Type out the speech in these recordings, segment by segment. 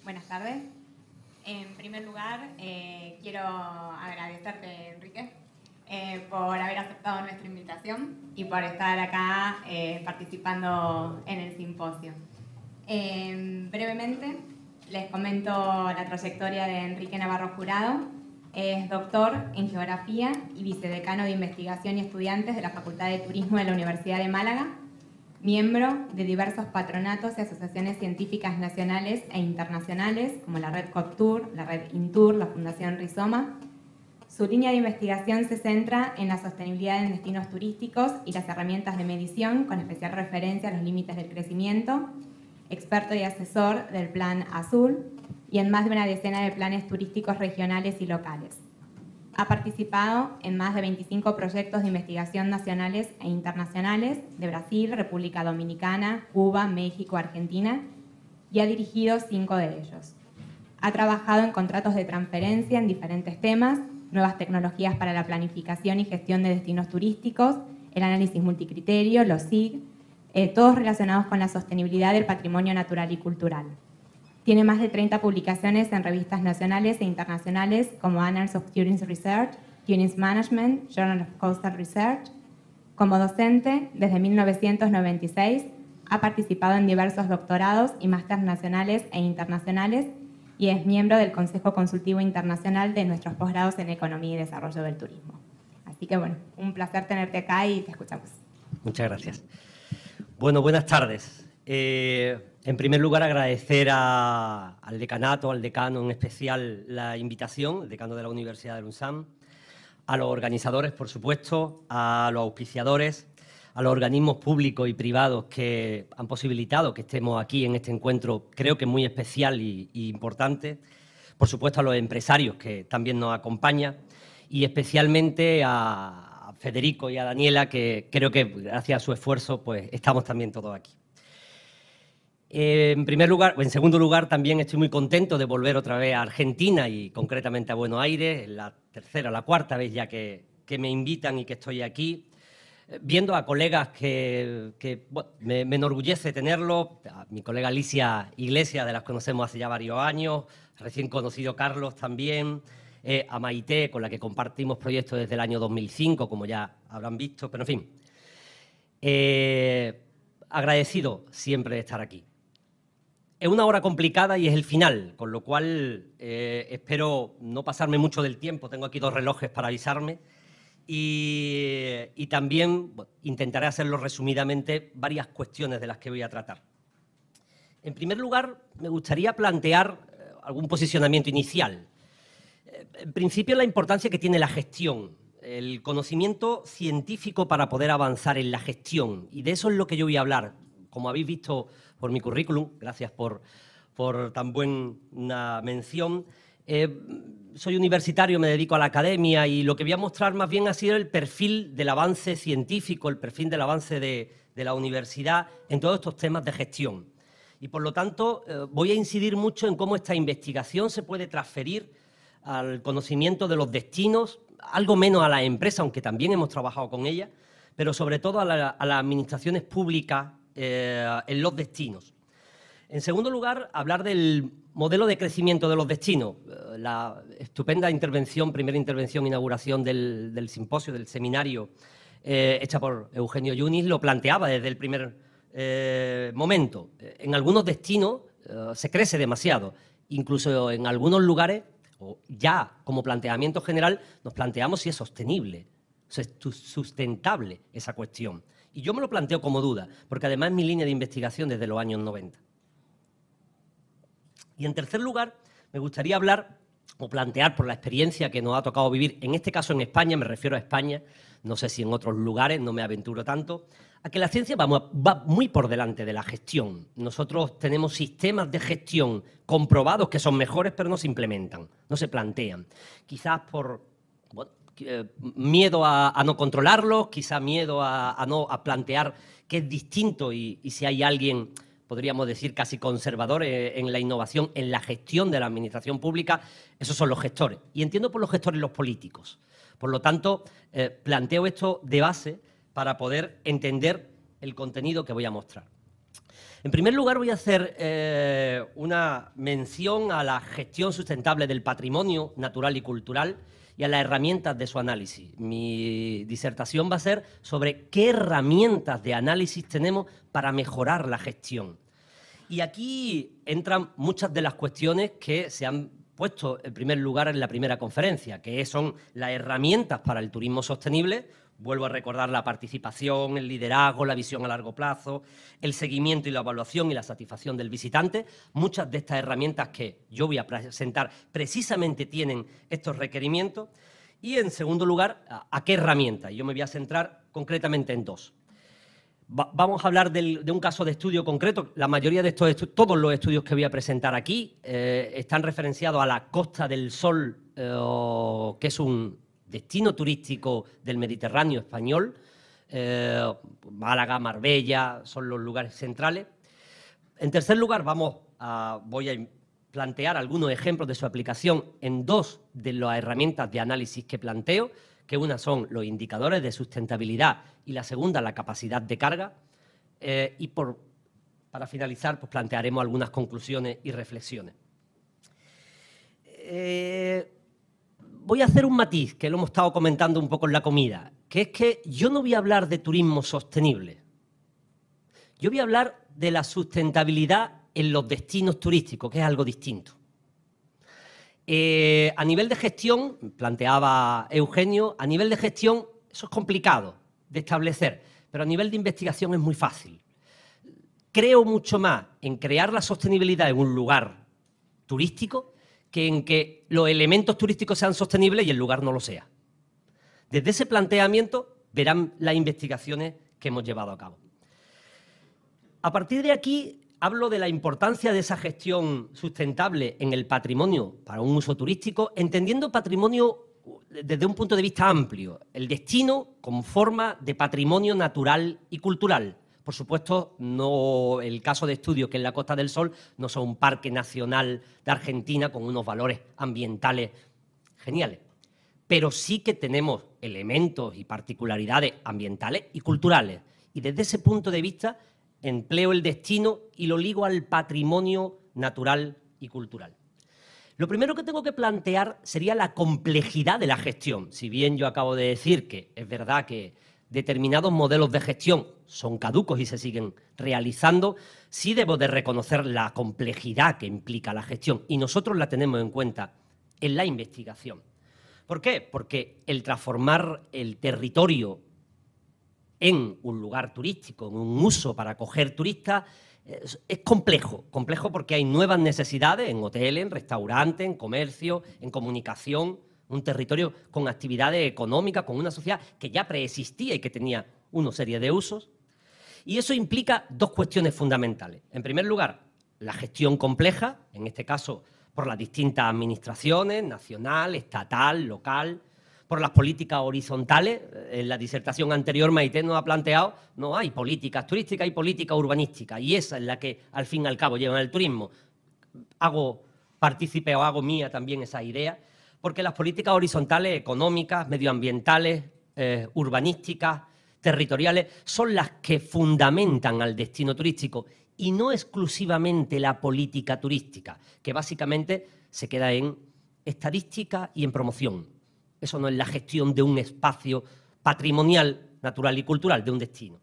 Buenas tardes. En primer lugar, quiero agradecerte, Enrique, por haber aceptado nuestra invitación y por estar acá participando en el simposio. Brevemente, les comento la trayectoria de Enrique Navarro Jurado. Es doctor en Geografía y vicedecano de Investigación y Estudiantes de la Facultad de Turismo de la Universidad de Málaga, miembro de diversos patronatos y asociaciones científicas nacionales e internacionales, como la Red COPTUR, la Red INTUR, la Fundación Rizoma. Su línea de investigación se centra en la sostenibilidad en destinos turísticos y las herramientas de medición, con especial referencia a los límites del crecimiento, experto y asesor del Plan Azul, y en más de una decena de planes turísticos regionales y locales. Ha participado en más de 25 proyectos de investigación nacionales e internacionales de Brasil, República Dominicana, Cuba, México, Argentina, y ha dirigido 5 de ellos. Ha trabajado en contratos de transferencia en diferentes temas, nuevas tecnologías para la planificación y gestión de destinos turísticos, el análisis multicriterio, los SIG, todos relacionados con la sostenibilidad del patrimonio natural y cultural. Tiene más de 30 publicaciones en revistas nacionales e internacionales como Annals of Tourism Research, Tourism Management, Journal of Coastal Research. Como docente, desde 1996, ha participado en diversos doctorados y másteres nacionales e internacionales y es miembro del Consejo Consultivo Internacional de nuestros posgrados en Economía y Desarrollo del Turismo. Así que, bueno, un placer tenerte acá y te escuchamos. Muchas gracias. Bueno, buenas tardes. En primer lugar, agradecer al decanato, al decano en especial, la invitación, el decano de la Universidad de UNSAM, a los organizadores, por supuesto, a los auspiciadores, a los organismos públicos y privados que han posibilitado que estemos aquí en este encuentro, creo que muy especial y importante, por supuesto a los empresarios que también nos acompañan y especialmente a Federico y a Daniela, que creo que gracias a su esfuerzo pues estamos también todos aquí. En segundo lugar, también estoy muy contento de volver otra vez a Argentina y concretamente a Buenos Aires, la tercera o la cuarta vez ya que me invitan y que estoy aquí, viendo a colegas que bueno, me enorgullece tenerlo, a mi colega Alicia Iglesias, de las conocemos hace ya varios años, recién conocido Carlos también, a Maite, con la que compartimos proyectos desde el año 2005, como ya habrán visto, pero en fin, agradecido siempre de estar aquí. Es una hora complicada y es el final, con lo cual espero no pasarme mucho del tiempo. Tengo aquí 2 relojes para avisarme y también bueno, intentaré hacerlo resumidamente varias cuestiones de las que voy a tratar. En primer lugar, me gustaría plantear algún posicionamiento inicial. En principio, la importancia que tiene la gestión, el conocimiento científico para poder avanzar en la gestión, y de eso es lo que yo voy a hablar. Como habéis visto por mi currículum, gracias por tan buena mención. Soy universitario, me dedico a la academia y lo que voy a mostrar más bien ha sido el perfil del avance científico, el perfil del avance de la universidad en todos estos temas de gestión. Y por lo tanto voy a incidir mucho en cómo esta investigación se puede transferir al conocimiento de los destinos, algo menos a las empresas, aunque también hemos trabajado con ellas, pero sobre todo a las administraciones públicas en los destinos. En segundo lugar, hablar del modelo de crecimiento de los destinos. La estupenda intervención, primera intervención, inauguración del simposio, del seminario, hecha por Eugenio Yunis, lo planteaba desde el primer momento. En algunos destinos se crece demasiado, incluso en algunos lugares, o ya como planteamiento general, nos planteamos si es sostenible, si es sustentable esa cuestión. Y yo me lo planteo como duda, porque además es mi línea de investigación desde los años 90. Y en tercer lugar, me gustaría hablar o plantear por la experiencia que nos ha tocado vivir, en este caso en España, me refiero a España, no sé si en otros lugares, no me aventuro tanto, a que la ciencia va muy por delante de la gestión. Nosotros tenemos sistemas de gestión comprobados que son mejores, pero no se implementan, no se plantean. Quizás por miedo a no controlarlos, quizá miedo a plantear que es distinto y si hay alguien, podríamos decir, casi conservador en la innovación, en la gestión de la administración pública, esos son los gestores. Y entiendo por los gestores los políticos. Por lo tanto, planteo esto de base para poder entender el contenido que voy a mostrar. En primer lugar, voy a hacer una mención a la gestión sustentable del patrimonio natural y cultural y a las herramientas de su análisis. Mi disertación va a ser sobre qué herramientas de análisis tenemos para mejorar la gestión. Y aquí entran muchas de las cuestiones que se han puesto en primer lugar en la primera conferencia, que son las herramientas para el turismo sostenible. Vuelvo a recordar la participación, el liderazgo, la visión a largo plazo, el seguimiento y la evaluación y la satisfacción del visitante. Muchas de estas herramientas que yo voy a presentar precisamente tienen estos requerimientos. Y, en segundo lugar, ¿a qué herramientas? Yo me voy a centrar concretamente en dos. Vamos a hablar de un caso de estudio concreto. La mayoría de estos estudios, todos los estudios que voy a presentar aquí, están referenciados a la Costa del Sol, que es un destino turístico del Mediterráneo español. Málaga, Marbella son los lugares centrales. En tercer lugar, voy a plantear algunos ejemplos de su aplicación en dos de las herramientas de análisis que planteo, que una son los indicadores de sustentabilidad y la segunda, la capacidad de carga. Y para finalizar, pues plantearemos algunas conclusiones y reflexiones. Voy a hacer un matiz, que lo hemos estado comentando un poco en la comida, que es que yo no voy a hablar de turismo sostenible. Yo voy a hablar de la sustentabilidad en los destinos turísticos, que es algo distinto. A nivel de gestión, planteaba Eugenio, a nivel de gestión eso es complicado de establecer, pero a nivel de investigación es muy fácil. Creo mucho más en crear la sostenibilidad en un lugar turístico que en que los elementos turísticos sean sostenibles y el lugar no lo sea. Desde ese planteamiento verán las investigaciones que hemos llevado a cabo. A partir de aquí hablo de la importancia de esa gestión sustentable en el patrimonio para un uso turístico, entendiendo patrimonio desde un punto de vista amplio, el destino como forma de patrimonio natural y cultural. Por supuesto, no el caso de estudio que es la Costa del Sol no son un parque nacional de Argentina con unos valores ambientales geniales, pero sí que tenemos elementos y particularidades ambientales y culturales. Y desde ese punto de vista empleo el destino y lo ligo al patrimonio natural y cultural. Lo primero que tengo que plantear sería la complejidad de la gestión. Si bien yo acabo de decir que es verdad que determinados modelos de gestión son caducos y se siguen realizando, sí debo de reconocer la complejidad que implica la gestión y nosotros la tenemos en cuenta en la investigación. ¿Por qué? Porque el transformar el territorio en un lugar turístico, en un uso para acoger turistas, es complejo porque hay nuevas necesidades en hoteles, en restaurantes, en comercio, en comunicación, un territorio con actividades económicas, con una sociedad que ya preexistía y que tenía una serie de usos. Y eso implica dos cuestiones fundamentales. En primer lugar, la gestión compleja, en este caso por las distintas administraciones, nacional, estatal, local, por las políticas horizontales. En la disertación anterior Maite nos ha planteado, no hay políticas turísticas, hay política urbanística, y esa es la que al fin y al cabo llevan el turismo. Hago partícipe o hago mía también esa idea, porque las políticas horizontales, económicas, medioambientales, urbanísticas, territoriales, son las que fundamentan al destino turístico y no exclusivamente la política turística, que básicamente se queda en estadística y en promoción. Eso no es la gestión de un espacio patrimonial, natural y cultural, de un destino.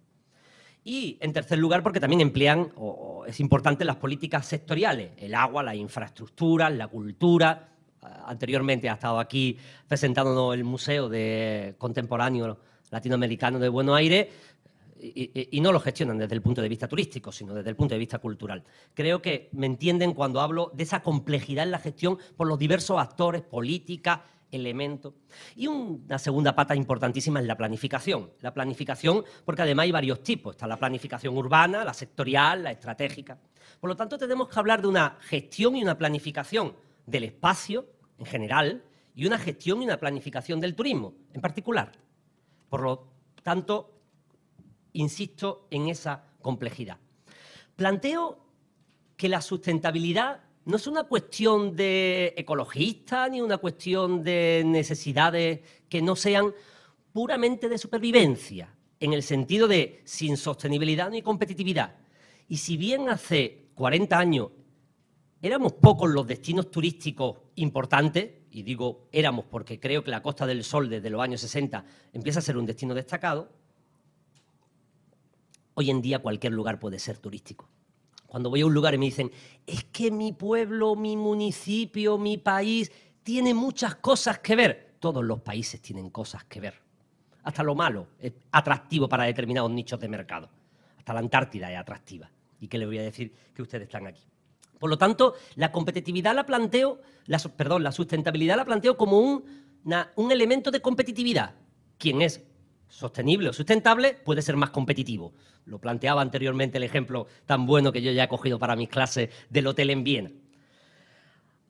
Y, en tercer lugar, porque también emplean, o es importante, las políticas sectoriales, el agua, las infraestructuras, la cultura. Anteriormente ha estado aquí presentándonos el Museo Contemporáneo Latinoamericano de Buenos Aires y no lo gestionan desde el punto de vista turístico, sino desde el punto de vista cultural. Creo que me entienden cuando hablo de esa complejidad en la gestión por los diversos actores, políticas, elementos. Y una segunda pata importantísima es la planificación. La planificación, porque además hay varios tipos. Está la planificación urbana, la sectorial, la estratégica. Por lo tanto, tenemos que hablar de una gestión y una planificación del espacio en general y una gestión y una planificación del turismo en particular. Por lo tanto, insisto en esa complejidad. Planteo que la sustentabilidad no es una cuestión de ecologista ni una cuestión de necesidades que no sean puramente de supervivencia, en el sentido de sin sostenibilidad ni competitividad. Y si bien hace 40 años éramos pocos los destinos turísticos importantes, y digo éramos porque creo que la Costa del Sol desde los años 60 empieza a ser un destino destacado, hoy en día cualquier lugar puede ser turístico. Cuando voy a un lugar y me dicen, es que mi pueblo, mi municipio, mi país tiene muchas cosas que ver. Todos los países tienen cosas que ver. Hasta lo malo es atractivo para determinados nichos de mercado. Hasta la Antártida es atractiva. ¿Y qué les voy a decir que ustedes están aquí? Por lo tanto, la competitividad la planteo, la sustentabilidad la planteo como un elemento de competitividad. Quien es sostenible o sustentable puede ser más competitivo. Lo planteaba anteriormente el ejemplo tan bueno que yo ya he cogido para mis clases del hotel en Viena.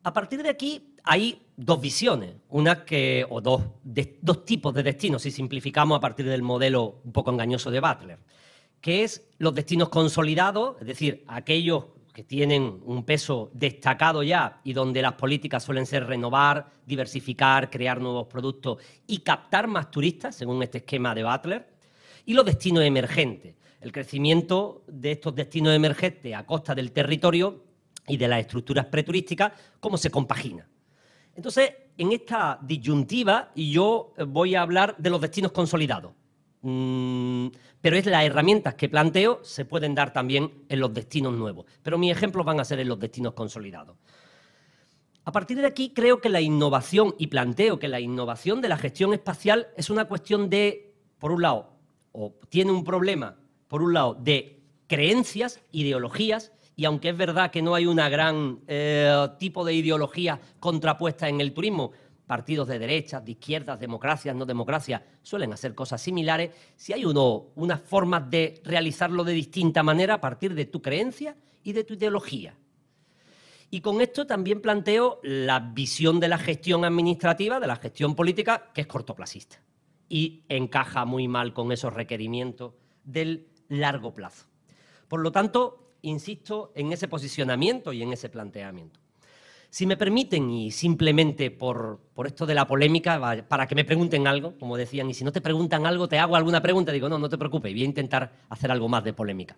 A partir de aquí hay dos visiones, dos tipos de destinos, si simplificamos a partir del modelo un poco engañoso de Butler, que es los destinos consolidados, es decir, aquellos que tienen un peso destacado ya y donde las políticas suelen ser renovar, diversificar, crear nuevos productos y captar más turistas, según este esquema de Butler, y los destinos emergentes, el crecimiento de estos destinos emergentes a costa del territorio y de las estructuras preturísticas, cómo se compagina. Entonces, en esta disyuntiva yo voy a hablar de los destinos consolidados. Pero las herramientas que planteo se pueden dar también en los destinos nuevos. Pero mis ejemplos van a ser en los destinos consolidados. A partir de aquí creo que la innovación, y planteo que la innovación de la gestión espacial es una cuestión de, por un lado, o tiene un problema, por un lado, de creencias, ideologías, y aunque es verdad que no hay una gran tipo de ideología contrapuesta en el turismo, partidos de derechas, de izquierdas, democracias, no democracias, suelen hacer cosas similares. Si hay unas formas de realizarlo de distinta manera a partir de tu creencia y de tu ideología. Y con esto también planteo la visión de la gestión administrativa, de la gestión política, que es cortoplacista y encaja muy mal con esos requerimientos del largo plazo. Por lo tanto, insisto en ese posicionamiento y en ese planteamiento. Si me permiten, y simplemente por esto de la polémica, para que me pregunten algo, como decían, y si no te preguntan algo, te hago alguna pregunta, digo, no te preocupes, voy a intentar hacer algo más de polémica.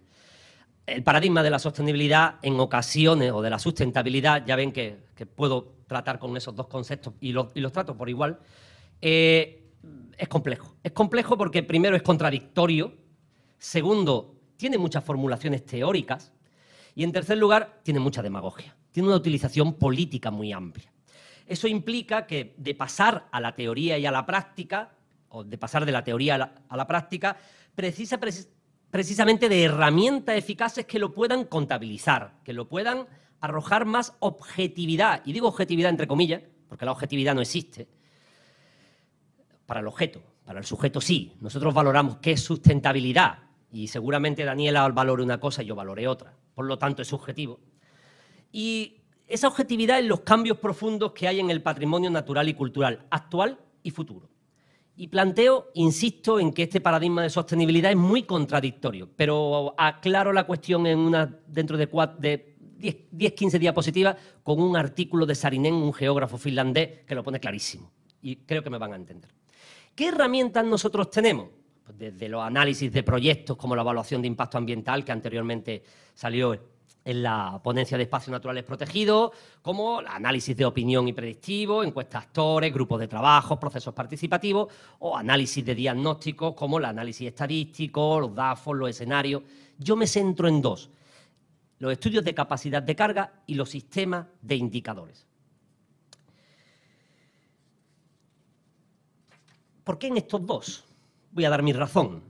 El paradigma de la sostenibilidad en ocasiones, o de la sustentabilidad, ya ven que puedo tratar con esos dos conceptos y los trato por igual, es complejo. Es complejo porque primero es contradictorio, segundo, tiene muchas formulaciones teóricas y en tercer lugar, tiene mucha demagogia. Tiene una utilización política muy amplia. Eso implica que de pasar a la teoría y a la práctica, o de pasar de la teoría a la práctica, precisa precisamente de herramientas eficaces que lo puedan contabilizar, que lo puedan arrojar más objetividad. Y digo objetividad entre comillas, porque la objetividad no existe. Para el objeto, para el sujeto sí. Nosotros valoramos qué es sustentabilidad. Y seguramente Daniela valore una cosa y yo valore otra. Por lo tanto, es subjetivo. Y esa objetividad en los cambios profundos que hay en el patrimonio natural y cultural, actual y futuro. Y planteo, insisto, en que este paradigma de sostenibilidad es muy contradictorio, pero aclaro la cuestión dentro de 10-15 diapositivas con un artículo de Saarinen, un geógrafo finlandés, que lo pone clarísimo. Y creo que me van a entender. ¿Qué herramientas nosotros tenemos? Pues desde los análisis de proyectos como la evaluación de impacto ambiental, que anteriormente salió en la ponencia de espacios naturales protegidos, como el análisis de opinión y predictivo, encuestas actores, grupos de trabajo, procesos participativos, o análisis de diagnósticos como el análisis estadístico, los DAFOs, los escenarios. Yo me centro en dos: los estudios de capacidad de carga y los sistemas de indicadores. ¿Por qué en estos dos? Voy a dar mi razón.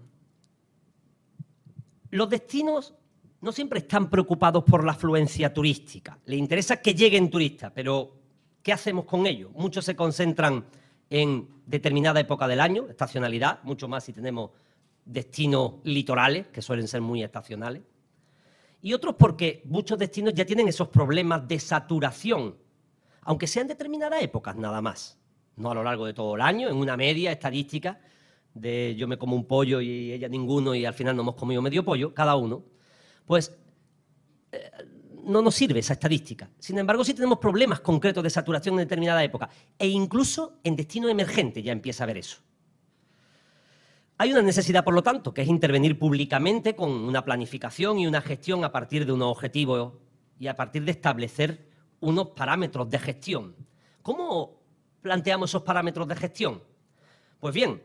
Los destinos no siempre están preocupados por la afluencia turística. Les interesa que lleguen turistas, pero ¿qué hacemos con ellos? Muchos se concentran en determinada época del año, estacionalidad, mucho más si tenemos destinos litorales, que suelen ser muy estacionales. Y otros porque muchos destinos ya tienen esos problemas de saturación, aunque sean determinadas épocas nada más. No a lo largo de todo el año, en una media estadística de yo me como un pollo y ella ninguno y al final no hemos comido medio pollo, cada uno. Pues no nos sirve esa estadística. Sin embargo, sí tenemos problemas concretos de saturación en determinada época. E incluso en destinos emergentes ya empieza a haber eso. Hay una necesidad, por lo tanto, que es intervenir públicamente con una planificación y una gestión a partir de unos objetivos y a partir de establecer unos parámetros de gestión. ¿Cómo planteamos esos parámetros de gestión? Pues bien,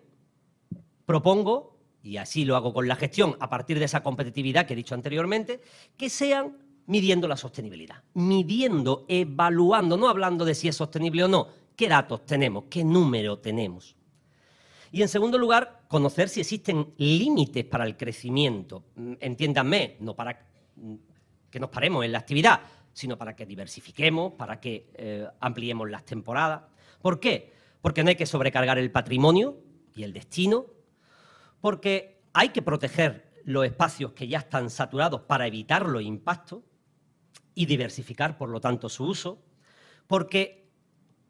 propongo, y así lo hago con la gestión, a partir de esa competitividad que he dicho anteriormente, que sean midiendo la sostenibilidad, midiendo, evaluando, no hablando de si es sostenible o no, qué datos tenemos, qué número tenemos. Y en segundo lugar, conocer si existen límites para el crecimiento. Entiéndanme, no para que nos paremos en la actividad, sino para que diversifiquemos, para que ampliemos las temporadas. ¿Por qué? Porque no hay que sobrecargar el patrimonio y el destino, porque hay que proteger los espacios que ya están saturados para evitar los impactos y diversificar, por lo tanto, su uso, porque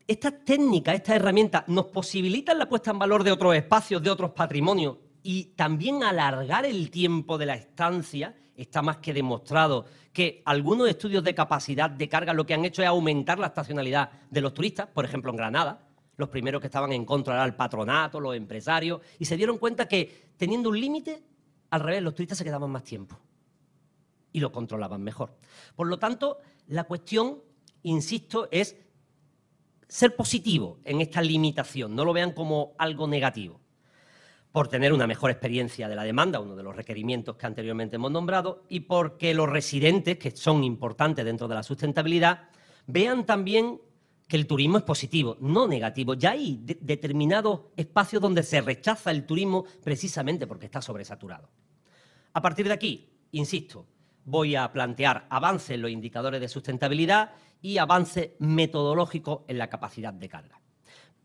estas técnicas, estas herramientas nos posibilitan la puesta en valor de otros espacios, de otros patrimonios y también alargar el tiempo de la estancia. Está más que demostrado que algunos estudios de capacidad de carga lo que han hecho es aumentar la estacionalidad de los turistas, por ejemplo en Granada. Los primeros que estaban en contra eran el patronato, los empresarios, y se dieron cuenta que teniendo un límite, al revés, los turistas se quedaban más tiempo y lo controlaban mejor. Por lo tanto, la cuestión, insisto, es ser positivo en esta limitación, no lo vean como algo negativo. Por tener una mejor experiencia de la demanda, uno de los requerimientos que anteriormente hemos nombrado, y porque los residentes, que son importantes dentro de la sustentabilidad, vean también que el turismo es positivo, no negativo. Ya hay determinados espacios donde se rechaza el turismo precisamente porque está sobresaturado. A partir de aquí, insisto, voy a plantear avances en los indicadores de sustentabilidad y avances metodológicos en la capacidad de carga.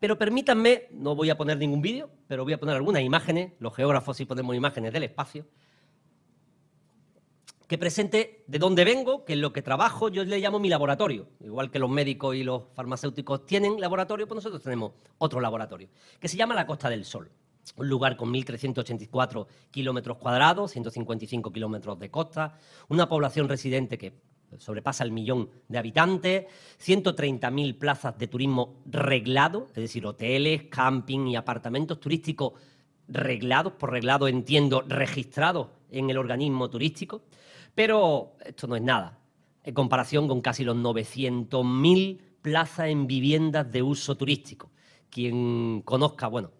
Pero permítanme, no voy a poner ningún vídeo, pero voy a poner algunas imágenes, los geógrafos sí ponemos imágenes del espacio, que presente de dónde vengo, qué es lo que trabajo. Yo le llamo mi laboratorio. Igual que los médicos y los farmacéuticos tienen laboratorio, pues nosotros tenemos otro laboratorio, que se llama la Costa del Sol. Un lugar con 1.384 kilómetros cuadrados, 155 kilómetros de costa, una población residente que sobrepasa el 1.000.000 de habitantes, 130.000 plazas de turismo reglado, es decir, hoteles, camping y apartamentos turísticos reglados, por reglado entiendo registrados en el organismo turístico, pero esto no es nada, en comparación con casi los 900.000 plazas en viviendas de uso turístico. Quien conozca, bueno,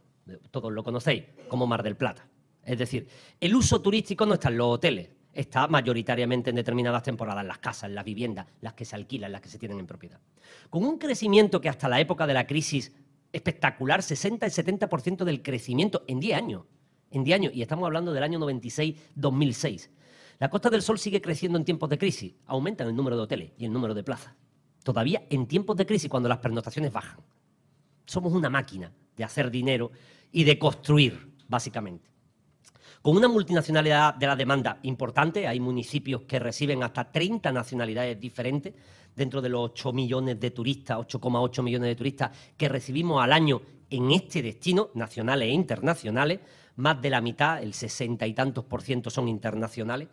todos lo conocéis, como Mar del Plata. Es decir, el uso turístico no está en los hoteles, está mayoritariamente en determinadas temporadas, en las casas, en las viviendas, las que se alquilan, las que se tienen en propiedad. Con un crecimiento que hasta la época de la crisis espectacular, 60 y 70% del crecimiento en 10 años. En 10 años, y estamos hablando del año 96-2006. La Costa del Sol sigue creciendo en tiempos de crisis, aumentan el número de hoteles y el número de plazas. Todavía en tiempos de crisis, cuando las pernoctaciones bajan. Somos una máquina de hacer dinero y de construir, básicamente. Con una multinacionalidad de la demanda importante, hay municipios que reciben hasta 30 nacionalidades diferentes, dentro de los 8 millones de turistas, 8,8 millones de turistas que recibimos al año en este destino, nacionales e internacionales, más de la mitad, el 60 y tantos %, son internacionales,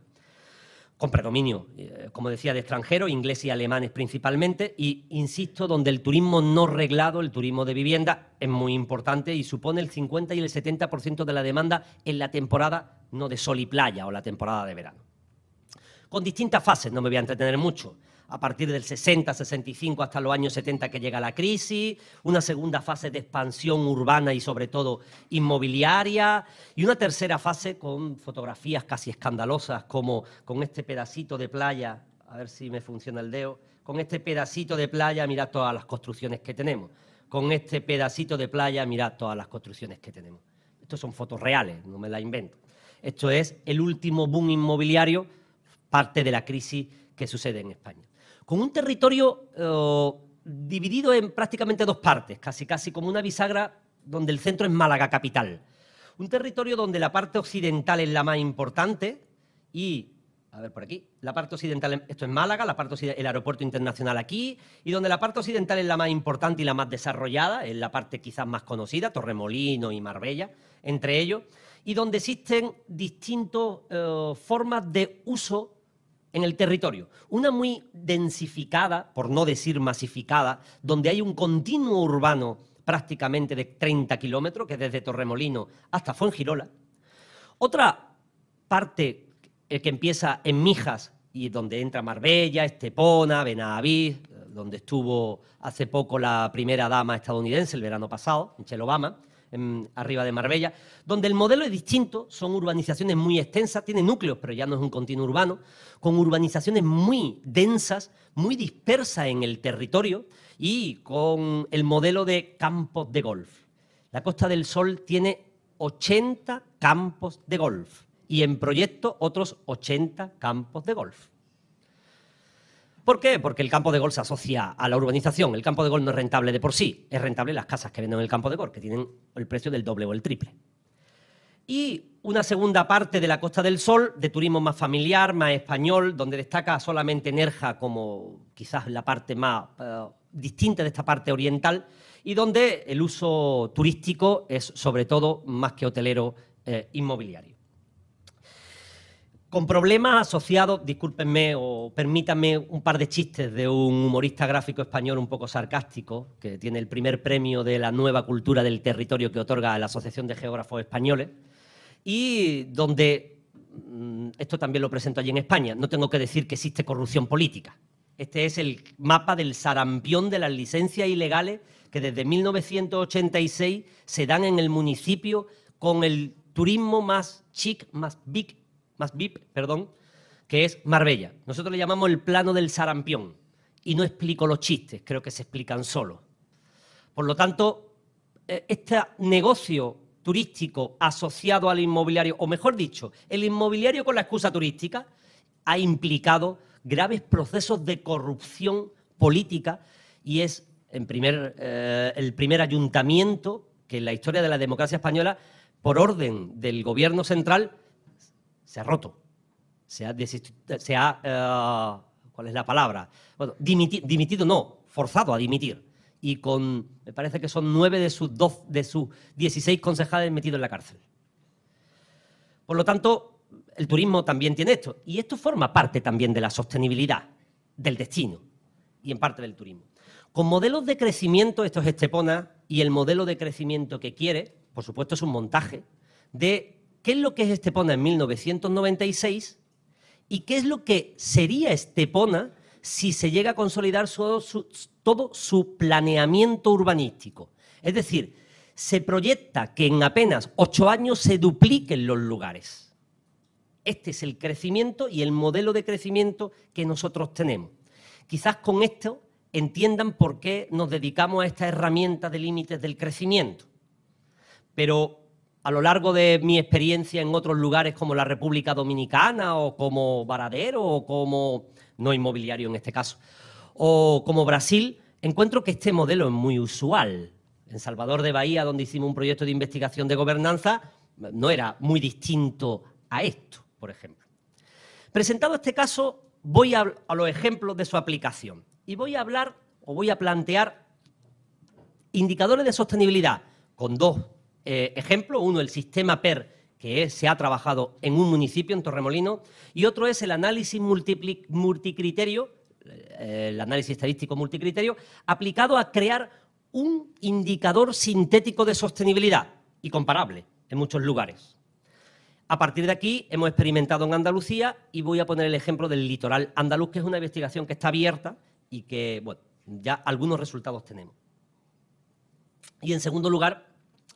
con predominio, como decía, de extranjeros, ingleses y alemanes principalmente, y insisto, donde el turismo no reglado, el turismo de vivienda, es muy importante y supone el 50 y el 70% de la demanda en la temporada no de sol y playa o la temporada de verano. Con distintas fases, no me voy a entretener mucho, a partir del 60, 65 hasta los años 70 que llega la crisis, una segunda fase de expansión urbana y sobre todo inmobiliaria, y una tercera fase con fotografías casi escandalosas como con este pedacito de playa, a ver si me funciona el dedo, con este pedacito de playa mirad todas las construcciones que tenemos, con este pedacito de playa mirad todas las construcciones que tenemos. Estos son fotos reales, no me las invento. Esto es el último boom inmobiliario, parte de la crisis que sucede en España. Con un territorio dividido en prácticamente dos partes, casi como una bisagra donde el centro es Málaga capital. Un territorio donde la parte occidental es la más importante y, a ver por aquí, la parte occidental, esto es Málaga, la parte occidental, el aeropuerto internacional aquí, y donde la parte occidental es la más importante y la más desarrollada, es la parte quizás más conocida, Torremolinos y Marbella, entre ellos, y donde existen distintas formas de uso en el territorio. Una muy densificada, por no decir masificada, donde hay un continuo urbano prácticamente de 30 kilómetros, que es desde Torremolinos hasta Fuengirola. Otra parte que empieza en Mijas y donde entra Marbella, Estepona, Benavís, donde estuvo hace poco la primera dama estadounidense el verano pasado, Michelle Obama, arriba de Marbella, donde el modelo es distinto, son urbanizaciones muy extensas, tiene núcleos, pero ya no es un continuo urbano, con urbanizaciones muy densas, muy dispersas en el territorio y con el modelo de campos de golf. La Costa del Sol tiene 80 campos de golf y en proyecto otros 80 campos de golf. ¿Por qué? Porque el campo de golf se asocia a la urbanización. El campo de golf no es rentable de por sí, es rentable las casas que venden en el campo de golf, que tienen el precio del doble o el triple. Y una segunda parte de la Costa del Sol, de turismo más familiar, más español, donde destaca solamente Nerja como quizás la parte más distinta de esta parte oriental, y donde el uso turístico es sobre todo más que hotelero inmobiliario. Con problemas asociados, discúlpenme o permítanme un par de chistes de un humorista gráfico español un poco sarcástico, que tiene el primer premio de la nueva cultura del territorio que otorga la Asociación de Geógrafos Españoles, y donde, esto también lo presento allí en España, no tengo que decir que existe corrupción política. Este es el mapa del sarampión de las licencias ilegales que desde 1986 se dan en el municipio con el turismo más chic, más VIP, que es Marbella. Nosotros le llamamos el plano del sarampión y no explico los chistes, creo que se explican solos. Por lo tanto, este negocio turístico asociado al inmobiliario, o mejor dicho, el inmobiliario con la excusa turística, ha implicado graves procesos de corrupción política y es el primer ayuntamiento que en la historia de la democracia española, por orden del gobierno central, se ha roto, ¿cuál es la palabra? Bueno, dimitido no, forzado a dimitir. Y me parece que son 9 de sus 16 concejales metidos en la cárcel. Por lo tanto, el turismo también tiene esto. Y esto forma parte también de la sostenibilidad, del destino y en parte del turismo. Con modelos de crecimiento, esto es Estepona, y el modelo de crecimiento que quiere, por supuesto, es un montaje de qué es lo que es Estepona en 1996 y qué es lo que sería Estepona si se llega a consolidar todo su planeamiento urbanístico. Es decir, se proyecta que en apenas 8 años se dupliquen los lugares. Este es el crecimiento y el modelo de crecimiento que nosotros tenemos. Quizás con esto entiendan por qué nos dedicamos a esta herramienta de límites del crecimiento. Pero a lo largo de mi experiencia en otros lugares como la República Dominicana o como Varadero o como, no inmobiliario en este caso, o como Brasil, encuentro que este modelo es muy usual. En Salvador de Bahía, donde hicimos un proyecto de investigación de gobernanza, no era muy distinto a esto, por ejemplo. Presentado este caso, voy a los ejemplos de su aplicación y voy a hablar o voy a plantear indicadores de sostenibilidad con dos ejemplos. Uno, el sistema PER, que se ha trabajado en un municipio, en Torremolinos, y otro es el análisis multicriterio, el análisis estadístico multicriterio, aplicado a crear un indicador sintético de sostenibilidad y comparable en muchos lugares. A partir de aquí hemos experimentado en Andalucía y voy a poner el ejemplo del litoral andaluz, que es una investigación que está abierta y que, bueno, ya algunos resultados tenemos. Y en segundo lugar,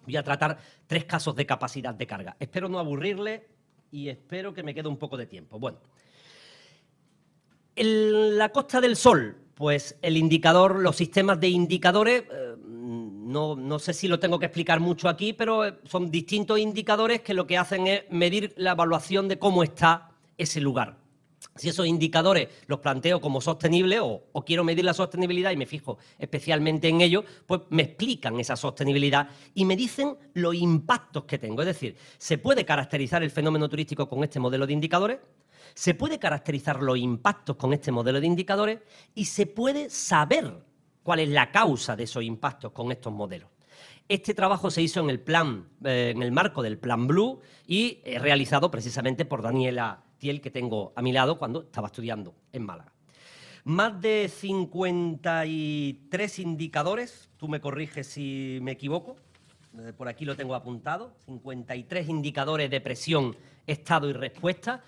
voy a tratar 3 casos de capacidad de carga. Espero no aburrirle y espero que me quede un poco de tiempo. Bueno, en la Costa del Sol, pues el indicador, los sistemas de indicadores, no sé si lo tengo que explicar mucho aquí, pero son distintos indicadores que lo que hacen es medir la evaluación de cómo está ese lugar. Si esos indicadores los planteo como sostenibles o quiero medir la sostenibilidad y me fijo especialmente en ello, pues me explican esa sostenibilidad y me dicen los impactos que tengo. Es decir, se puede caracterizar el fenómeno turístico con este modelo de indicadores, se puede caracterizar los impactos con este modelo de indicadores y se puede saber cuál es la causa de esos impactos con estos modelos. Este trabajo se hizo en el marco del Plan Blue y realizado precisamente por Daniela Thiel, que tengo a mi lado cuando estaba estudiando en Málaga. Más de 53 indicadores, tú me corriges si me equivoco, por aquí lo tengo apuntado, 53 indicadores de presión, estado y respuesta.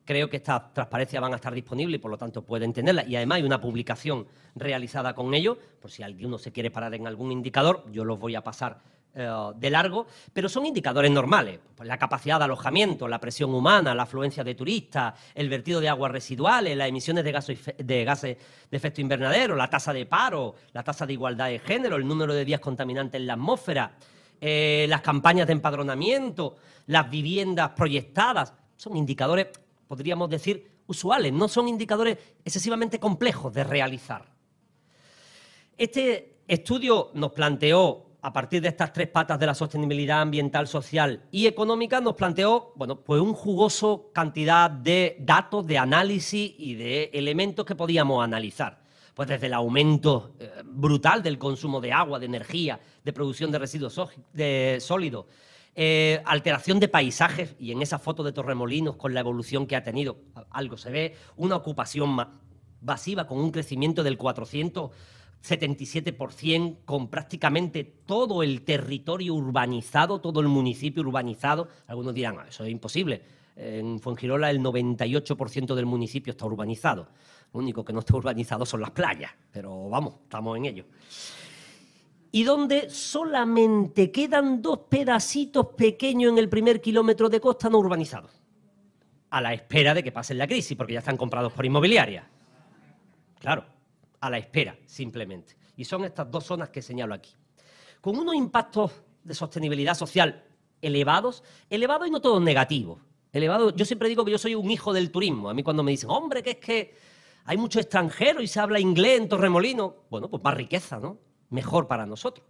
Creo que estas transparencias van a estar disponibles y por lo tanto pueden tenerlas. Y además hay una publicación realizada con ello, por si alguno se quiere parar en algún indicador, yo los voy a pasar de largo, pero son indicadores normales. Pues la capacidad de alojamiento, la presión humana, la afluencia de turistas, el vertido de aguas residuales, las emisiones de gases de efecto invernadero, la tasa de paro, la tasa de igualdad de género, el número de días contaminantes en la atmósfera, las campañas de empadronamiento, las viviendas proyectadas. Son indicadores, podríamos decir, usuales, no son indicadores excesivamente complejos de realizar. Este estudio nos planteó, a partir de estas tres patas de la sostenibilidad ambiental, social y económica, nos planteó, bueno, pues un jugoso cantidad de datos, de análisis y de elementos que podíamos analizar. Pues desde el aumento brutal del consumo de agua, de energía, de producción de residuos sólidos, alteración de paisajes, y en esa foto de Torremolinos, con la evolución que ha tenido, algo se ve, una ocupación masiva con un crecimiento del 477%, con prácticamente todo el territorio urbanizado, todo el municipio urbanizado. Algunos dirán, eso es imposible. En Fuengirola el 98% del municipio está urbanizado. Lo único que no está urbanizado son las playas, pero vamos, estamos en ello. Y donde solamente quedan 2 pedacitos pequeños en el primer kilómetro de costa no urbanizados, a la espera de que pasen la crisis, porque ya están comprados por inmobiliarias. Claro, a la espera, simplemente. Y son estas 2 zonas que señalo aquí. Con unos impactos de sostenibilidad social elevados y no todos negativos. Yo siempre digo que yo soy un hijo del turismo. A mí cuando me dicen, hombre, que es que hay mucho extranjero y se habla inglés en Torremolinos, bueno, pues más riqueza, ¿no? Mejor para nosotros.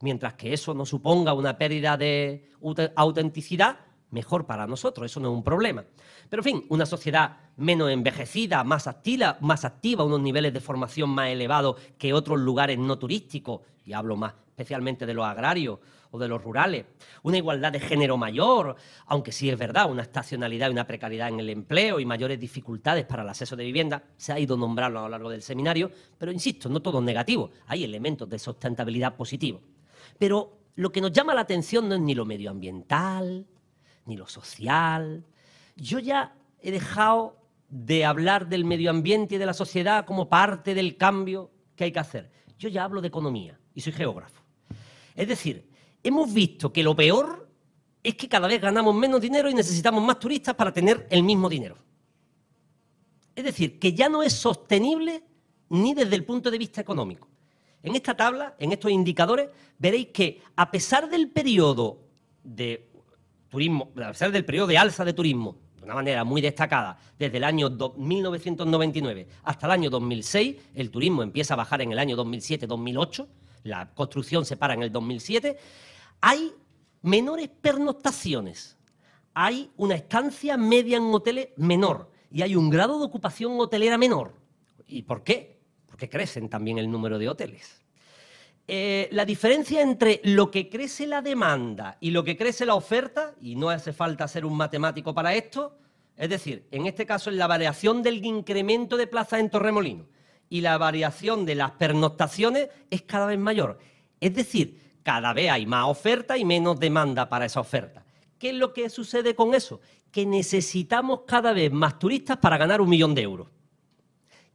Mientras que eso no suponga una pérdida de autenticidad, mejor para nosotros, eso no es un problema. Pero, en fin, una sociedad menos envejecida, más activa, unos niveles de formación más elevados que otros lugares no turísticos, y hablo más especialmente de los agrarios o de los rurales, una igualdad de género mayor, aunque sí es verdad, una estacionalidad y una precariedad en el empleo y mayores dificultades para el acceso de vivienda, se ha ido nombrando a lo largo del seminario, pero insisto, no todo es negativo, hay elementos de sustentabilidad positivos. Pero lo que nos llama la atención no es ni lo medioambiental, ni lo social. Yo ya he dejado de hablar del medio ambiente y de la sociedad como parte del cambio que hay que hacer. Yo ya hablo de economía y soy geógrafo. Es decir, hemos visto que lo peor es que cada vez ganamos menos dinero y necesitamos más turistas para tener el mismo dinero. Es decir, que ya no es sostenible ni desde el punto de vista económico. En esta tabla, en estos indicadores, veréis que a pesar del periodo de turismo, a pesar del periodo de alza de turismo, de una manera muy destacada, desde el año 1999 hasta el año 2006, el turismo empieza a bajar en el año 2007-2008, la construcción se para en el 2007, hay menores pernoctaciones, hay una estancia media en hoteles menor y hay un grado de ocupación hotelera menor. ¿Y por qué? Porque crecen también el número de hoteles. La diferencia entre lo que crece la demanda y lo que crece la oferta, y no hace falta ser un matemático para esto, es decir, en este caso es la variación del incremento de plazas en Torremolinos y la variación de las pernoctaciones es cada vez mayor. Es decir, cada vez hay más oferta y menos demanda para esa oferta. ¿Qué es lo que sucede con eso? Que necesitamos cada vez más turistas para ganar 1 millón de euros.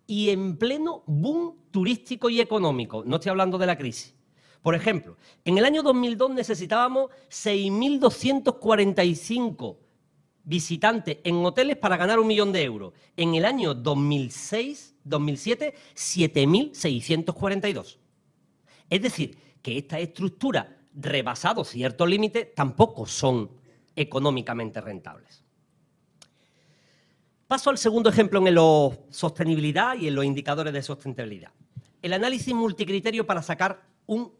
Y en pleno boom turístico y económico, no estoy hablando de la crisis. Por ejemplo, en el año 2002 necesitábamos 6.245 visitantes en hoteles para ganar 1 millón de euros. En el año 2007, 7.642. Es decir, que esta estructura, rebasado ciertos límites, tampoco son económicamente rentables. Paso al segundo ejemplo en la sostenibilidad y en los indicadores de sustentabilidad. El análisis multicriterio para sacar un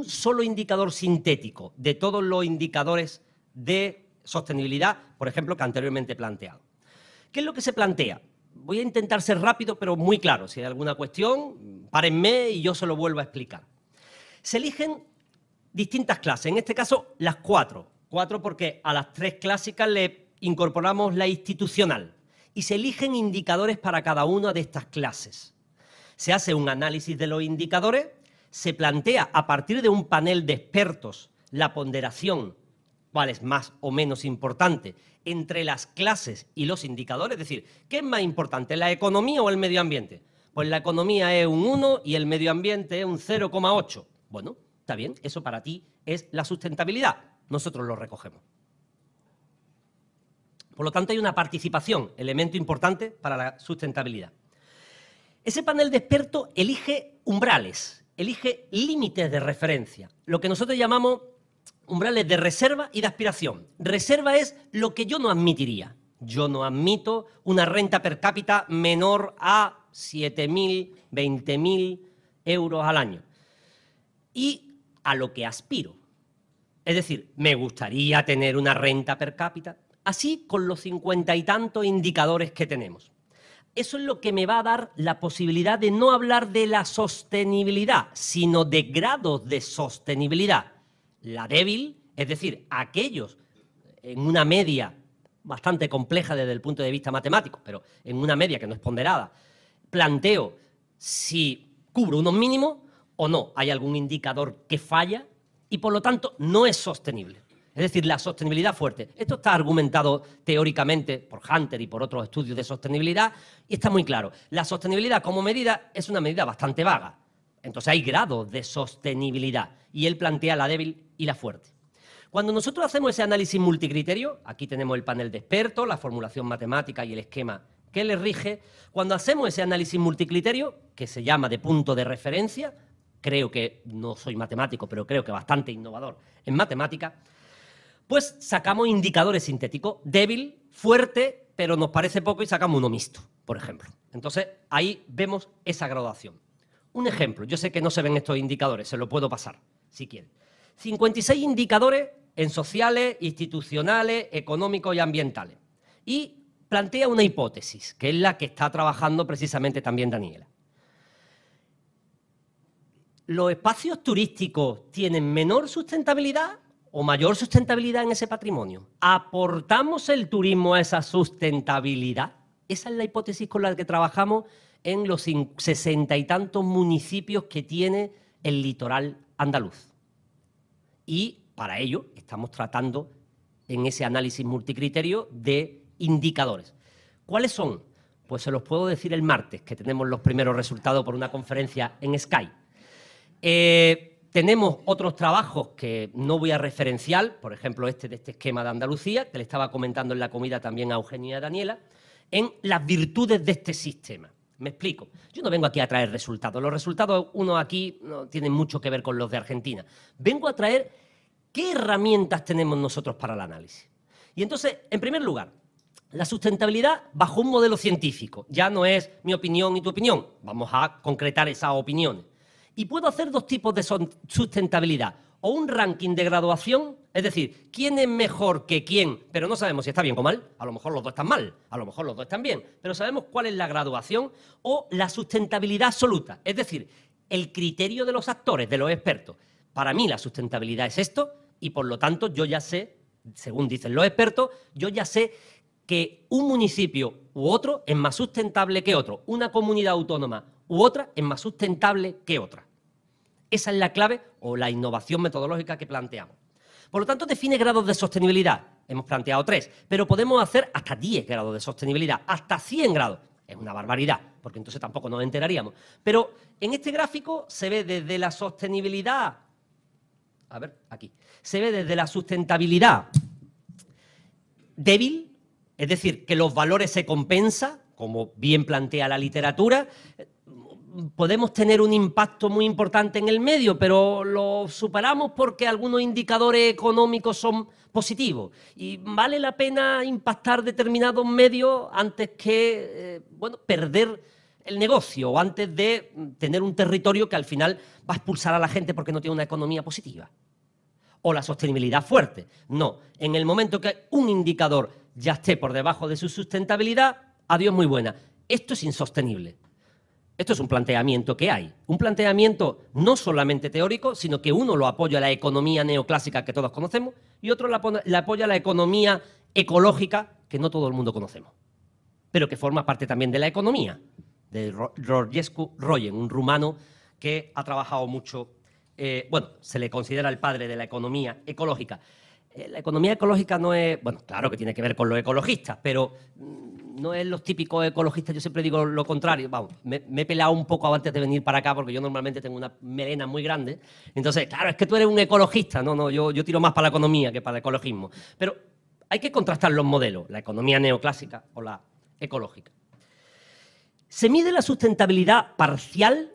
solo indicador sintético de todos los indicadores de sostenibilidad, por ejemplo, que anteriormente he planteado. ¿Qué es lo que se plantea? Voy a intentar ser rápido, pero muy claro. Si hay alguna cuestión, párenme y yo se lo vuelvo a explicar. Se eligen distintas clases, en este caso las 4. 4 porque a las 3 clásicas le incorporamos la institucional y se eligen indicadores para cada una de estas clases. Se hace un análisis de los indicadores, se plantea a partir de un panel de expertos la ponderación, cuál es más o menos importante, entre las clases y los indicadores, es decir, ¿qué es más importante, la economía o el medio ambiente? Pues la economía es un 1 y el medio ambiente es un 0,8. Bueno, está bien, eso para ti es la sustentabilidad. Nosotros lo recogemos. Por lo tanto, hay una participación, elemento importante para la sustentabilidad. Ese panel de expertos elige umbrales, elige límites de referencia, lo que nosotros llamamos umbrales de reserva y de aspiración. Reserva es lo que yo no admitiría. Yo no admito una renta per cápita menor a 7.000, 20.000 euros al año. Y a lo que aspiro. Es decir, me gustaría tener una renta per cápita, así con los 50 y tantos indicadores que tenemos. Eso es lo que me va a dar la posibilidad de no hablar de la sostenibilidad, sino de grados de sostenibilidad. La débil, es decir, aquellos en una media bastante compleja desde el punto de vista matemático, pero en una media que no es ponderada, planteo si cubro unos mínimos o no. Hay algún indicador que falla y, por lo tanto, no es sostenible. Es decir, la sostenibilidad fuerte. Esto está argumentado teóricamente por Hunter y por otros estudios de sostenibilidad y está muy claro. La sostenibilidad como medida es una medida bastante vaga. Entonces hay grados de sostenibilidad y él plantea la débil y la fuerte. Cuando nosotros hacemos ese análisis multicriterio, aquí tenemos el panel de expertos, la formulación matemática y el esquema que le rige. Cuando hacemos ese análisis multicriterio, que se llama de punto de referencia, creo que, no soy matemático, pero creo que bastante innovador en matemática, pues sacamos indicadores sintéticos, débil, fuerte, pero nos parece poco y sacamos uno mixto, por ejemplo. Entonces, ahí vemos esa graduación. Un ejemplo, yo sé que no se ven estos indicadores, se lo puedo pasar, si quieren. 56 indicadores en sociales, institucionales, económicos y ambientales. Y plantea una hipótesis, que es la que está trabajando precisamente también Daniela. ¿Los espacios turísticos tienen menor sustentabilidad o mayor sustentabilidad en ese patrimonio? ¿Aportamos el turismo a esa sustentabilidad? Esa es la hipótesis con la que trabajamos en los 60 y tantos municipios que tiene el litoral andaluz. Y para ello estamos tratando en ese análisis multicriterio de indicadores. ¿Cuáles son? Pues se los puedo decir el martes, que tenemos los primeros resultados por una conferencia en Sky. Tenemos otros trabajos que no voy a referenciar, por ejemplo de este esquema de Andalucía, que le estaba comentando en la comida también a Eugenia y a Daniela, en las virtudes de este sistema. Me explico. Yo no vengo aquí a traer resultados. Los resultados, uno aquí, no tienen mucho que ver con los de Argentina. Vengo a traer qué herramientas tenemos nosotros para el análisis. Y entonces, en primer lugar, la sustentabilidad bajo un modelo científico. Ya no es mi opinión y tu opinión. Vamos a concretar esas opiniones. Y puedo hacer dos tipos de sustentabilidad. O un ranking de graduación, es decir, quién es mejor que quién, pero no sabemos si está bien o mal. A lo mejor los dos están mal, a lo mejor los dos están bien, pero sabemos cuál es la graduación. O la sustentabilidad absoluta, es decir, el criterio de los actores, de los expertos. Para mí la sustentabilidad es esto y por lo tanto yo ya sé, según dicen los expertos, yo ya sé que un municipio u otro es más sustentable que otro, una comunidad autónoma u otra es más sustentable que otra. Esa es la clave o la innovación metodológica que planteamos. Por lo tanto, define grados de sostenibilidad. Hemos planteado 3, pero podemos hacer hasta 10 grados de sostenibilidad, hasta 100 grados. Es una barbaridad, porque entonces tampoco nos enteraríamos. Pero en este gráfico se ve desde la sostenibilidad, a ver, aquí, se ve desde la sustentabilidad débil, es decir, que los valores se compensan, como bien plantea la literatura. Podemos tener un impacto muy importante en el medio, pero lo superamos porque algunos indicadores económicos son positivos. Y vale la pena impactar determinados medios antes que perder el negocio o antes de tener un territorio que al final va a expulsar a la gente porque no tiene una economía positiva. O la sostenibilidad fuerte. No, en el momento que un indicador ya esté por debajo de su sustentabilidad, adiós muy buena. Esto es insostenible. Esto es un planteamiento que hay. Un planteamiento no solamente teórico, sino que uno lo apoya a la economía neoclásica que todos conocemos y otro le apoya a la economía ecológica que no todo el mundo conocemos, pero que forma parte también de la economía, de Rogescu Royen, un rumano que ha trabajado mucho, bueno, se le considera el padre de la economía ecológica. La economía ecológica no es, bueno, claro que tiene que ver con los ecologistas, pero no es los típicos ecologistas, yo siempre digo lo contrario. Vamos, me he pelado un poco antes de venir para acá porque yo normalmente tengo una melena muy grande. Entonces, claro, es que tú eres un ecologista. No, yo tiro más para la economía que para el ecologismo. Pero hay que contrastar los modelos, la economía neoclásica o la ecológica. Se mide la sustentabilidad parcial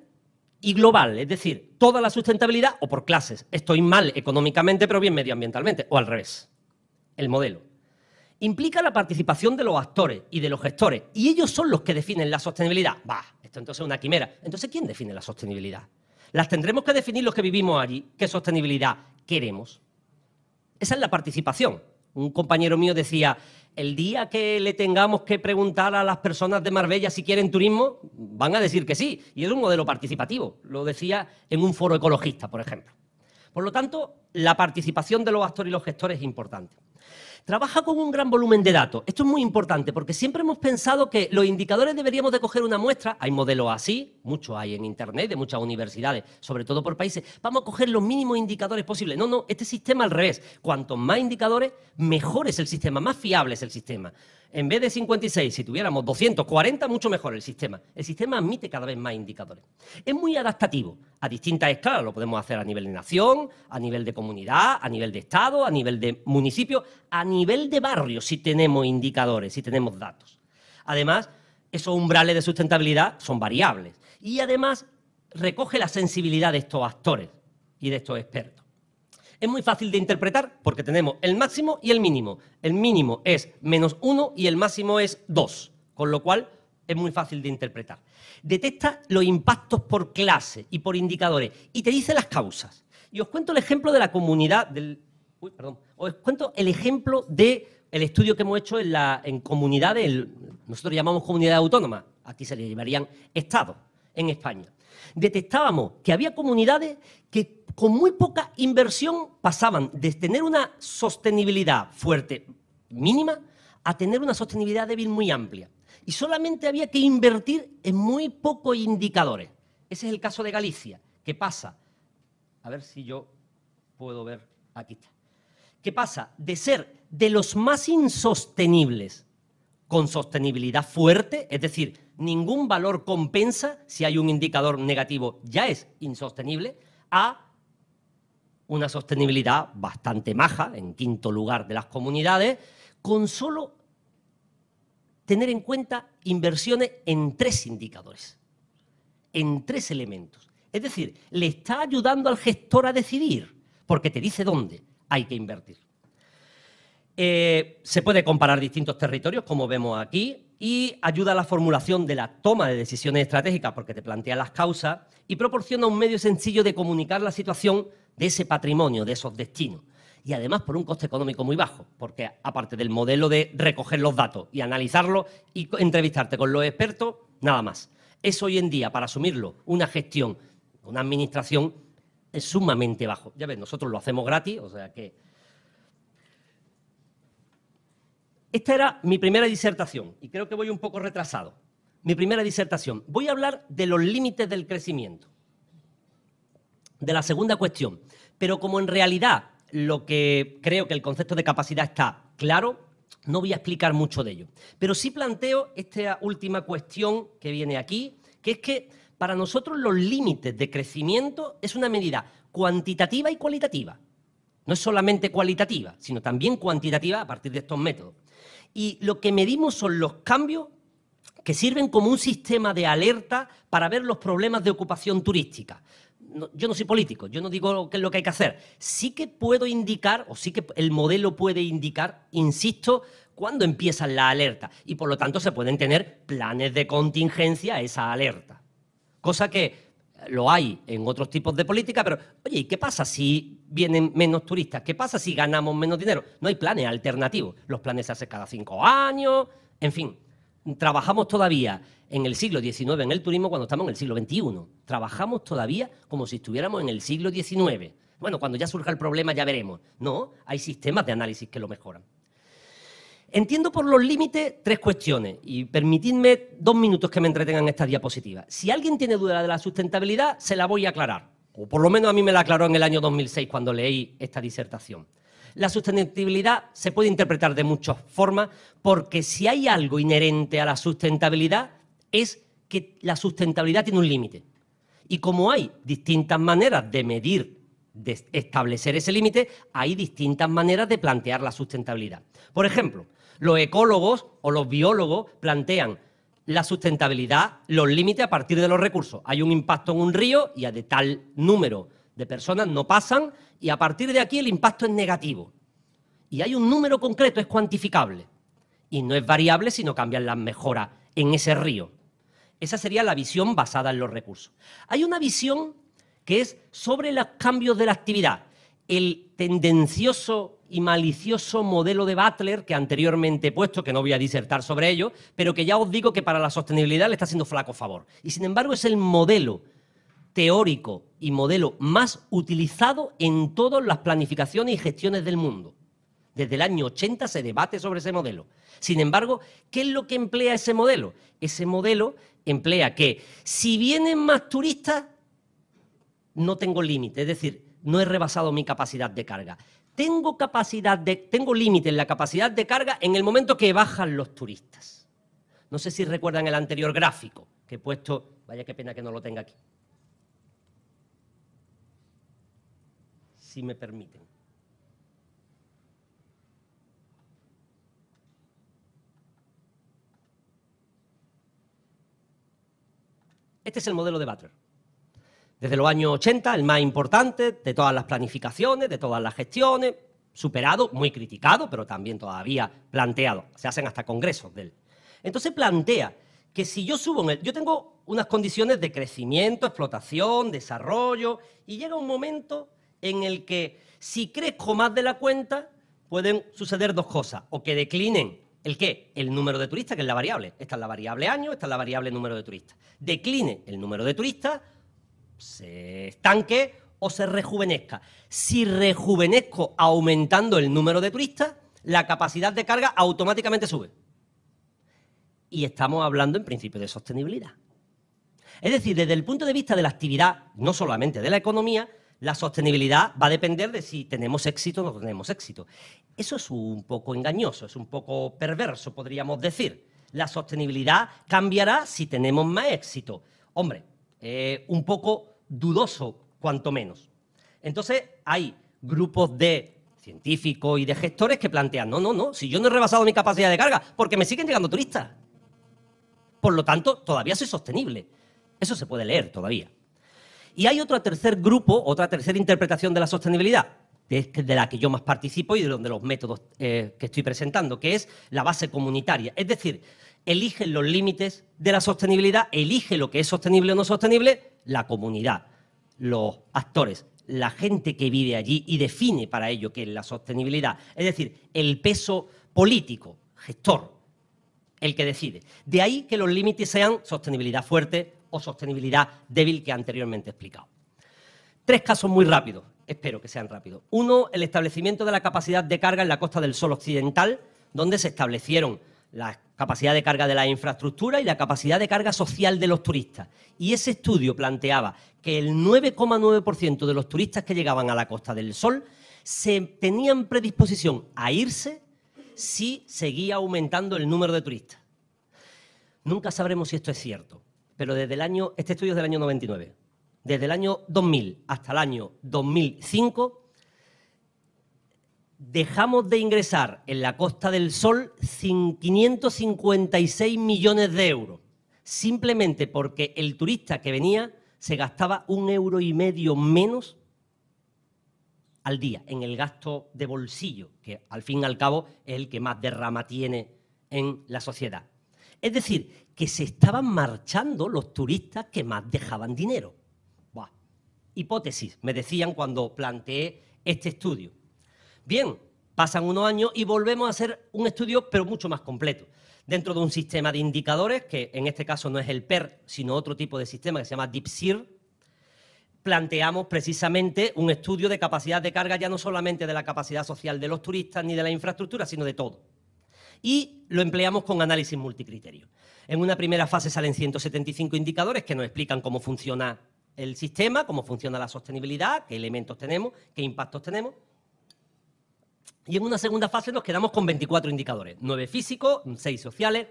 y global, es decir, toda la sustentabilidad o por clases. Estoy mal económicamente, pero bien medioambientalmente, o al revés. El modelo implica la participación de los actores y de los gestores, y ellos son los que definen la sostenibilidad. Esto entonces es una quimera. Entonces, ¿quién define la sostenibilidad? Las tendremos que definir los que vivimos allí. ¿Qué sostenibilidad queremos? Esa es la participación. Un compañero mío decía, el día que le tengamos que preguntar a las personas de Marbella si quieren turismo, van a decir que sí. Y es un modelo participativo. Lo decía en un foro ecologista, por ejemplo. Por lo tanto, la participación de los actores y los gestores es importante. Trabaja con un gran volumen de datos. Esto es muy importante porque siempre hemos pensado que los indicadores deberíamos de coger una muestra. Hay modelos así, muchos hay en Internet, de muchas universidades, sobre todo por países. Vamos a coger los mínimos indicadores posibles. No, este sistema al revés. Cuantos más indicadores, mejor es el sistema, más fiable es el sistema. En vez de 56, si tuviéramos 240, mucho mejor el sistema. El sistema admite cada vez más indicadores. Es muy adaptativo a distintas escalas. Lo podemos hacer a nivel de nación, a nivel de comunidad, a nivel de estado, a nivel de municipio, a nivel de barrio, si tenemos indicadores, si tenemos datos. Además, esos umbrales de sustentabilidad son variables. Y además, recoge la sensibilidad de estos actores y de estos expertos. Es muy fácil de interpretar porque tenemos el máximo y el mínimo. El mínimo es -1 y el máximo es 2, con lo cual es muy fácil de interpretar. Detecta los impactos por clase y por indicadores y te dice las causas. Y os cuento el ejemplo de la comunidad os cuento el ejemplo del estudio que hemos hecho en comunidades, nosotros llamamos comunidades autónomas, aquí se le llamarían estados en España. Detectábamos que había comunidades que con muy poca inversión pasaban de tener una sostenibilidad fuerte mínima a tener una sostenibilidad débil muy amplia. Y solamente había que invertir en muy pocos indicadores. Ese es el caso de Galicia, que pasa, a ver si yo puedo ver, aquí está, que pasa de ser de los más insostenibles con sostenibilidad fuerte, es decir, ningún valor compensa si hay un indicador negativo, ya es insostenible, a una sostenibilidad bastante maja, en quinto lugar de las comunidades, con solo tener en cuenta inversiones en 3 indicadores, en 3 elementos. Es decir, le está ayudando al gestor a decidir, porque te dice dónde hay que invertir. Se puede comparar distintos territorios, como vemos aquí, y ayuda a la formulación de la toma de decisiones estratégicas porque te plantea las causas y proporciona un medio sencillo de comunicar la situación de ese patrimonio, de esos destinos. Y además por un coste económico muy bajo, porque aparte del modelo de recoger los datos y analizarlos y entrevistarte con los expertos, nada más. Es hoy en día, para asumirlo, una gestión, una administración, es sumamente bajo. Ya ves, nosotros lo hacemos gratis, o sea que... Esta era mi primera disertación y creo que voy un poco retrasado. Mi primera disertación. Voy a hablar de los límites del crecimiento, de la segunda cuestión. Pero como en realidad lo que creo que el concepto de capacidad está claro, no voy a explicar mucho de ello. Pero sí planteo esta última cuestión que viene aquí, que es que para nosotros los límites de crecimiento es una medida cuantitativa y cualitativa. No es solamente cualitativa, sino también cuantitativa a partir de estos métodos. Y lo que medimos son los cambios que sirven como un sistema de alerta para ver los problemas de ocupación turística. Yo no soy político, yo no digo qué es lo que hay que hacer. Sí que puedo indicar, o sí que el modelo puede indicar, insisto, cuándo empiezan las alertas. Y por lo tanto se pueden tener planes de contingencia a esa alerta. Cosa que lo hay en otros tipos de política, pero, oye, ¿y qué pasa si vienen menos turistas? ¿Qué pasa si ganamos menos dinero? No hay planes alternativos. Los planes se hacen cada 5 años, en fin. Trabajamos todavía en el siglo XIX en el turismo cuando estamos en el siglo XXI. Trabajamos todavía como si estuviéramos en el siglo XIX. Bueno, cuando ya surja el problema ya veremos. No, hay sistemas de análisis que lo mejoran. Entiendo por los límites 3 cuestiones y permitidme 2 minutos que me entretengan estas diapositivas. Si alguien tiene duda de la sustentabilidad, se la voy a aclarar, o por lo menos a mí me la aclaró en el año 2006 cuando leí esta disertación. La sustentabilidad se puede interpretar de muchas formas porque si hay algo inherente a la sustentabilidad es que la sustentabilidad tiene un límite. Y como hay distintas maneras de medir, de establecer ese límite, hay distintas maneras de plantear la sustentabilidad. Por ejemplo, los ecólogos o los biólogos plantean la sustentabilidad, los límites a partir de los recursos. Hay un impacto en un río y a de tal número de personas no pasan y a partir de aquí el impacto es negativo. Y hay un número concreto, es cuantificable. Y no es variable si no cambian las mejoras en ese río. Esa sería la visión basada en los recursos. Hay una visión que es sobre los cambios de la actividad. El tendencioso y malicioso modelo de Butler, que anteriormente he puesto, que no voy a disertar sobre ello, pero que ya os digo que para la sostenibilidad le está haciendo flaco favor. Y sin embargo es el modelo teórico y modelo más utilizado en todas las planificaciones y gestiones del mundo. Desde el año 80 se debate sobre ese modelo. Sin embargo, ¿qué es lo que emplea ese modelo? Ese modelo emplea que si vienen más turistas, no tengo límite, es decir, no he rebasado mi capacidad de carga. Tengo límite en la capacidad de carga en el momento que bajan los turistas. No sé si recuerdan el anterior gráfico que he puesto, vaya qué pena que no lo tenga aquí. Si me permiten. Este es el modelo de Butler. Desde los años 80, el más importante de todas las planificaciones, de todas las gestiones, superado, muy criticado, pero también todavía planteado. Se hacen hasta congresos de él. Entonces plantea que si yo subo yo tengo unas condiciones de crecimiento, explotación, desarrollo, y llega un momento en el que si crezco más de la cuenta, pueden suceder 2 cosas. O que declinen ¿el qué? El número de turistas, que es la variable. Esta es la variable año, esta es la variable número de turistas. Decline el número de turistas, se estanque o se rejuvenezca. Si rejuvenezco aumentando el número de turistas, la capacidad de carga automáticamente sube. Y estamos hablando en principio de sostenibilidad. Es decir, desde el punto de vista de la actividad, no solamente de la economía, la sostenibilidad va a depender de si tenemos éxito o no tenemos éxito. Eso es un poco engañoso, es un poco perverso, podríamos decir. La sostenibilidad cambiará si tenemos más éxito. Hombre, un poco dudoso, cuanto menos. Entonces, hay grupos de científicos y de gestores que plantean, no, si yo no he rebasado mi capacidad de carga, porque me siguen llegando turistas. Por lo tanto, todavía soy sostenible. Eso se puede leer todavía. Y hay otro tercer grupo, otra tercera interpretación de la sostenibilidad, de la que yo más participo y de los métodos que estoy presentando, que es la base comunitaria. Es decir, eligen los límites de la sostenibilidad, elige lo que es sostenible o no sostenible, la comunidad, los actores, la gente que vive allí y define para ello qué es la sostenibilidad. Es decir, el peso político, gestor, el que decide. De ahí que los límites sean sostenibilidad fuerte o sostenibilidad débil que anteriormente he explicado. 3 casos muy rápidos, espero que sean rápidos. Uno, el establecimiento de la capacidad de carga en la Costa del Sol occidental, donde se establecieron la capacidad de carga de la infraestructura y la capacidad de carga social de los turistas. Y ese estudio planteaba que el 9,9% de los turistas que llegaban a la Costa del Sol se tenían predisposición a irse si seguía aumentando el número de turistas. Nunca sabremos si esto es cierto, pero desde este estudio es del año 99. Desde el año 2000 hasta el año 2005 dejamos de ingresar en la Costa del Sol 556 millones de euros, simplemente porque el turista que venía se gastaba 1,5 € menos al día en el gasto de bolsillo, que al fin y al cabo es el que más derrama tiene en la sociedad. Es decir, que se estaban marchando los turistas que más dejaban dinero. Buah. Hipótesis, me decían cuando planteé este estudio. Bien, pasan unos años y volvemos a hacer un estudio, pero mucho más completo. Dentro de un sistema de indicadores, que en este caso no es el PER, sino otro tipo de sistema que se llama DeepSear, planteamos precisamente un estudio de capacidad de carga ya no solamente de la capacidad social de los turistas ni de la infraestructura, sino de todo. y lo empleamos con análisis multicriterio. En una primera fase salen 175 indicadores que nos explican cómo funciona el sistema, cómo funciona la sostenibilidad, qué elementos tenemos, qué impactos tenemos. Y en una segunda fase nos quedamos con 24 indicadores, 9 físicos, 6 sociales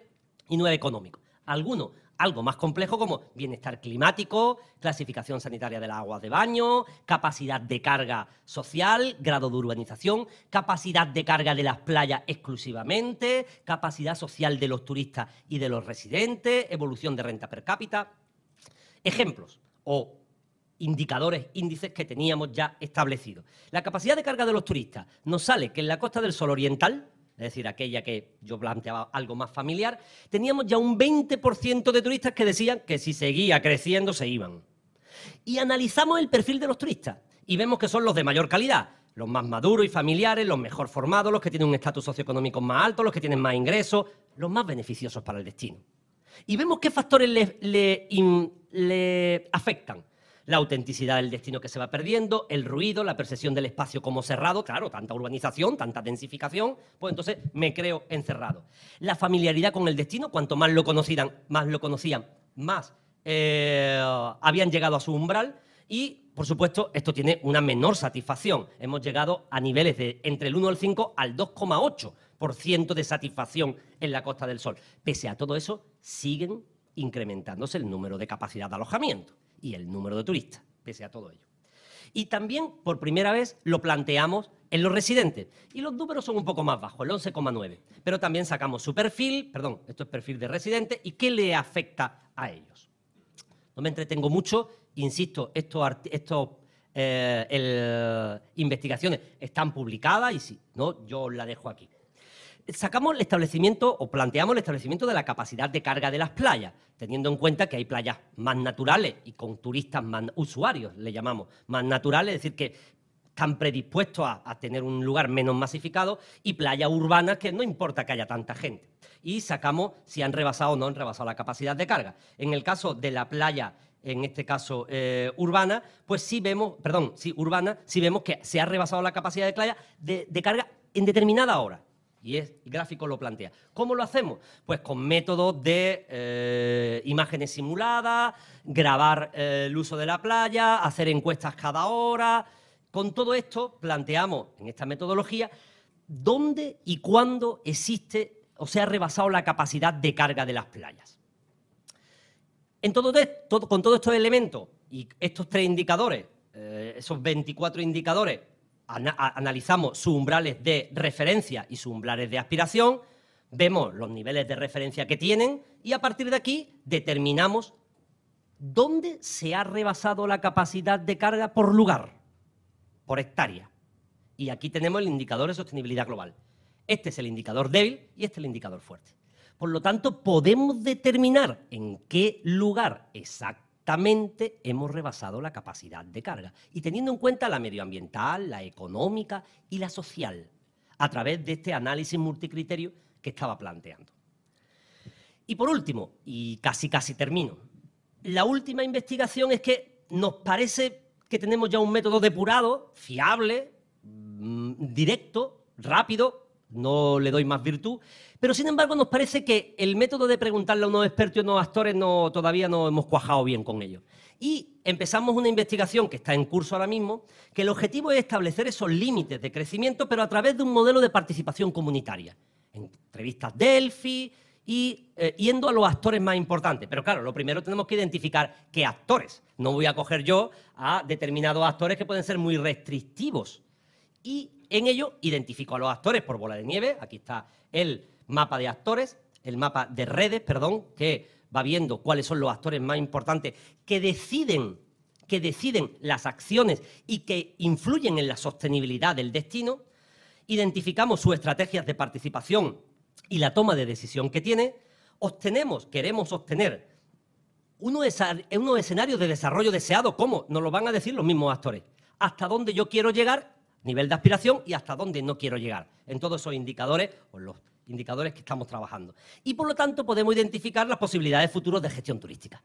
y 9 económicos. Algunos algo más complejo como bienestar climático, clasificación sanitaria de las aguas de baño, capacidad de carga social, grado de urbanización, capacidad de carga de las playas exclusivamente, capacidad social de los turistas y de los residentes, evolución de renta per cápita. Ejemplos o indicadores, índices que teníamos ya establecidos. La capacidad de carga de los turistas nos sale que en la Costa del Sol oriental, es decir, aquella que yo planteaba algo más familiar, teníamos ya un 20% de turistas que decían que si seguía creciendo se iban. Y analizamos el perfil de los turistas y vemos que son los de mayor calidad, los más maduros y familiares, los mejor formados, los que tienen un estatus socioeconómico más alto, los que tienen más ingresos, los más beneficiosos para el destino. Y vemos qué factores le afectan. La autenticidad del destino que se va perdiendo, el ruido, la percepción del espacio como cerrado, claro, tanta urbanización, tanta densificación, pues entonces me creo encerrado. La familiaridad con el destino, cuanto más lo conocían, más habían llegado a su umbral y, por supuesto, esto tiene una menor satisfacción. Hemos llegado a niveles de entre el 1 al 5 al 2,8% de satisfacción en la Costa del Sol. Pese a todo eso, siguen incrementándose el número de capacidad de alojamiento y el número de turistas, pese a todo ello. Y también, por primera vez, lo planteamos en los residentes. Y los números son un poco más bajos, el 11,9. Pero también sacamos su perfil, perdón, esto es perfil de residente, y qué le afecta a ellos. No me entretengo mucho, insisto, investigaciones están publicadas y si no, yo os la dejo aquí. Sacamos el establecimiento o planteamos el establecimiento de la capacidad de carga de las playas, teniendo en cuenta que hay playas más naturales y con turistas más usuarios, le llamamos, más naturales, es decir, que están predispuestos a tener un lugar menos masificado, y playas urbanas que no importa que haya tanta gente. Y sacamos si han rebasado o no han rebasado la capacidad de carga. En el caso de la playa, en este caso urbana, pues sí vemos, urbana, sí vemos que se ha rebasado la capacidad de carga en determinada hora. Y el gráfico lo plantea. ¿Cómo lo hacemos? Pues con métodos de imágenes simuladas, grabar el uso de la playa, hacer encuestas cada hora. Con todo esto planteamos en esta metodología dónde y cuándo existe o se ha rebasado la capacidad de carga de las playas. Con todos estos elementos y estos 3 indicadores, esos 24 indicadores, analizamos sus umbrales de referencia y sus umbrales de aspiración, vemos los niveles de referencia que tienen y a partir de aquí determinamos dónde se ha rebasado la capacidad de carga por lugar, por hectárea. Y aquí tenemos el indicador de sostenibilidad global. Este es el indicador débil y este es el indicador fuerte. Por lo tanto, podemos determinar en qué lugar exactamente hemos rebasado la capacidad de carga y teniendo en cuenta la medioambiental, la económica y la social a través de este análisis multicriterio que estaba planteando. Y por último, y casi termino, la última investigación es que nos parece que tenemos ya un método depurado, fiable, directo, rápido, no le doy más virtud, pero sin embargo nos parece que el método de preguntarle a unos expertos y a unos actores todavía no hemos cuajado bien con ellos. Y empezamos una investigación que está en curso ahora mismo, que el objetivo es establecer esos límites de crecimiento, pero a través de un modelo de participación comunitaria. Entrevistas Delphi y yendo a los actores más importantes. Pero claro, lo primero tenemos que identificar qué actores. No voy a coger yo a determinados actores que pueden ser muy restrictivos. Y en ello identifico a los actores por bola de nieve. Aquí está el mapa de actores, el mapa de redes, perdón, que va viendo cuáles son los actores más importantes que deciden las acciones y que influyen en la sostenibilidad del destino. Identificamos sus estrategias de participación y la toma de decisión que tiene. Queremos obtener unos escenarios de desarrollo deseado. ¿Cómo? Nos lo van a decir los mismos actores. Hasta dónde yo quiero llegar, nivel de aspiración, y hasta dónde no quiero llegar. En todos esos indicadores, o los indicadores que estamos trabajando. Y por lo tanto podemos identificar las posibilidades futuras de gestión turística.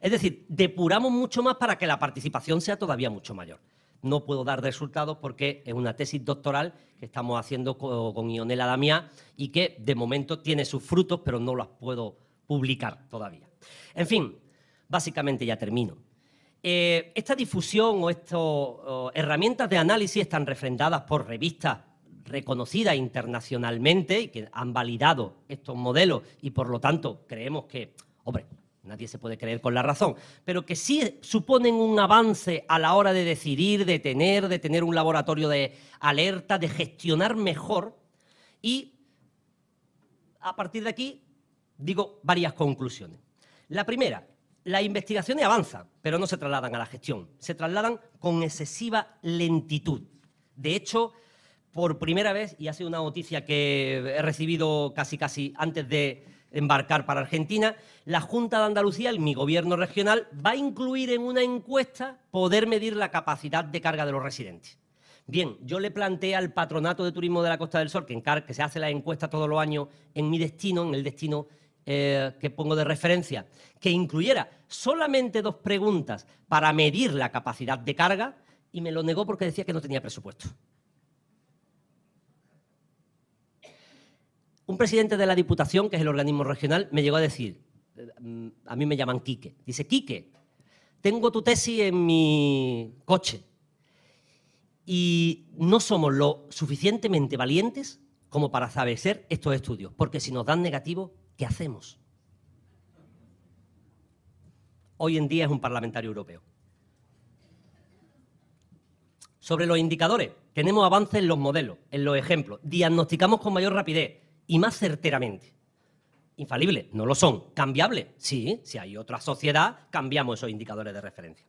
Es decir, depuramos mucho más para que la participación sea todavía mucho mayor. no puedo dar resultados porque es una tesis doctoral que estamos haciendo con Ionela Damià y que de momento tiene sus frutos, pero no los puedo publicar todavía. En fin, básicamente ya termino. Esta difusión o estas herramientas de análisis están refrendadas por revistas reconocidas internacionalmente y que han validado estos modelos y, por lo tanto, creemos que, hombre, nadie se puede creer con la razón, pero que sí suponen un avance a la hora de decidir, de tener un laboratorio de alerta, de gestionar mejor y, a partir de aquí, digo varias conclusiones. La primera, las investigaciones avanzan, pero no se trasladan a la gestión, se trasladan con excesiva lentitud. De hecho, por primera vez, y ha sido una noticia que he recibido casi antes de embarcar para Argentina, la Junta de Andalucía, mi gobierno regional, va a incluir en una encuesta poder medir la capacidad de carga de los residentes. Bien, yo le planteé al Patronato de Turismo de la Costa del Sol, que se hace la encuesta todos los años en mi destino, en el destino que pongo de referencia, que incluyera solamente 2 preguntas para medir la capacidad de carga, y me lo negó porque decía que no tenía presupuesto. Un presidente de la Diputación, que es el organismo regional, me llegó a decir, a mí me llaman Quique, dice: Quique, tengo tu tesis en mi coche y no somos lo suficientemente valientes como para saber hacer estos estudios, porque si nos dan negativo, ¿qué hacemos? Hoy en día es un parlamentario europeo. Sobre los indicadores, tenemos avances en los modelos, en los ejemplos, diagnosticamos con mayor rapidez y más certeramente. Infalibles, no lo son. Cambiables, sí, si hay otra sociedad, cambiamos esos indicadores de referencia.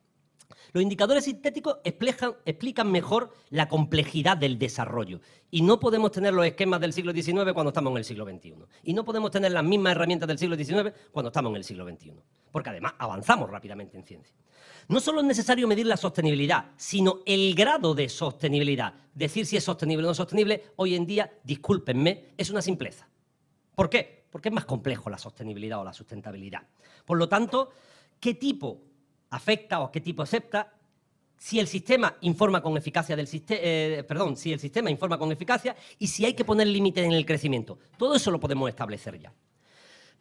Los indicadores sintéticos explican mejor la complejidad del desarrollo y no podemos tener los esquemas del siglo XIX cuando estamos en el siglo XXI. Y no podemos tener las mismas herramientas del siglo XIX cuando estamos en el siglo XXI. Porque además avanzamos rápidamente en ciencia. No solo es necesario medir la sostenibilidad, sino el grado de sostenibilidad. Decir si es sostenible o no sostenible, hoy en día, discúlpenme, es una simpleza. ¿Por qué? Porque es más complejo la sostenibilidad o la sustentabilidad. Por lo tanto, ¿qué tipo afecta o qué tipo acepta? Si el sistema informa con eficacia si el sistema informa con eficacia y si hay que poner límites en el crecimiento. Todo eso lo podemos establecer ya.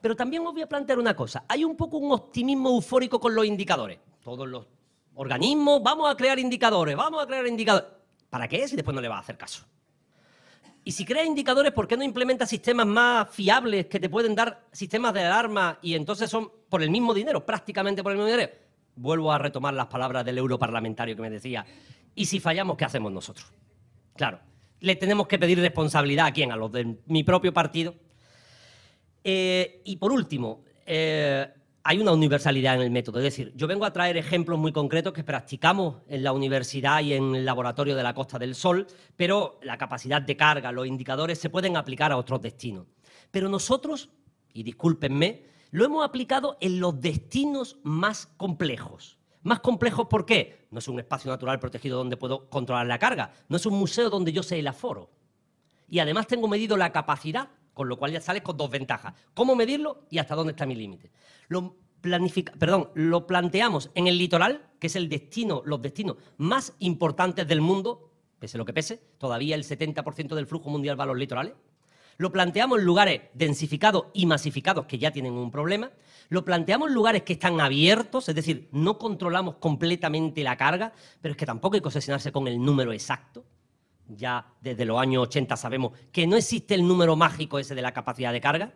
Pero también os voy a plantear una cosa. Hay un poco un optimismo eufórico con los indicadores. Todos los organismos, vamos a crear indicadores, vamos a crear indicadores. ¿Para qué? Si después no le va a hacer caso. Y si creas indicadores, ¿por qué no implementas sistemas más fiables que te pueden dar sistemas de alarma y entonces son por el mismo dinero, prácticamente por el mismo dinero? Vuelvo a retomar las palabras del europarlamentario que me decía, ¿y si fallamos, qué hacemos nosotros? Claro, le tenemos que pedir responsabilidad a quién, a los de mi propio partido. Y por último, hay una universalidad en el método. Es decir, yo vengo a traer ejemplos muy concretos que practicamos en la universidad y en el laboratorio de la Costa del Sol, pero la capacidad de carga, los indicadores se pueden aplicar a otros destinos. Pero nosotros, y discúlpenme, lo hemos aplicado en los destinos más complejos. ¿Más complejos por qué? No es un espacio natural protegido donde puedo controlar la carga, no es un museo donde yo sé el aforo. Y además tengo medido la capacidad, con lo cual ya sales con 2 ventajas. ¿Cómo medirlo y hasta dónde está mi límite? Lo planteamos en el litoral, que es los destinos más importantes del mundo, pese lo que pese, todavía el 70% del flujo mundial va a los litorales. Lo planteamos en lugares densificados y masificados que ya tienen un problema. Lo planteamos en lugares que están abiertos, es decir, no controlamos completamente la carga, pero es que tampoco hay que obsesionarse con el número exacto. Ya desde los años 80 sabemos que no existe el número mágico ese de la capacidad de carga.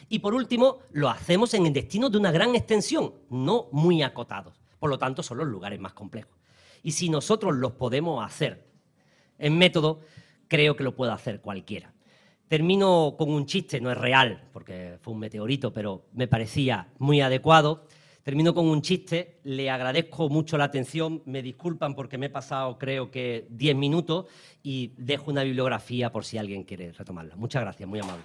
Y por último, lo hacemos en destinos de una gran extensión, no muy acotados. Por lo tanto, son los lugares más complejos. Y si nosotros los podemos hacer en método, creo que lo puede hacer cualquiera. Termino con un chiste, no es real, porque fue un meteorito, pero me parecía muy adecuado. Termino con un chiste, le agradezco mucho la atención, me disculpan porque me he pasado creo que 10 minutos y dejo una bibliografía por si alguien quiere retomarla. Muchas gracias, muy amable.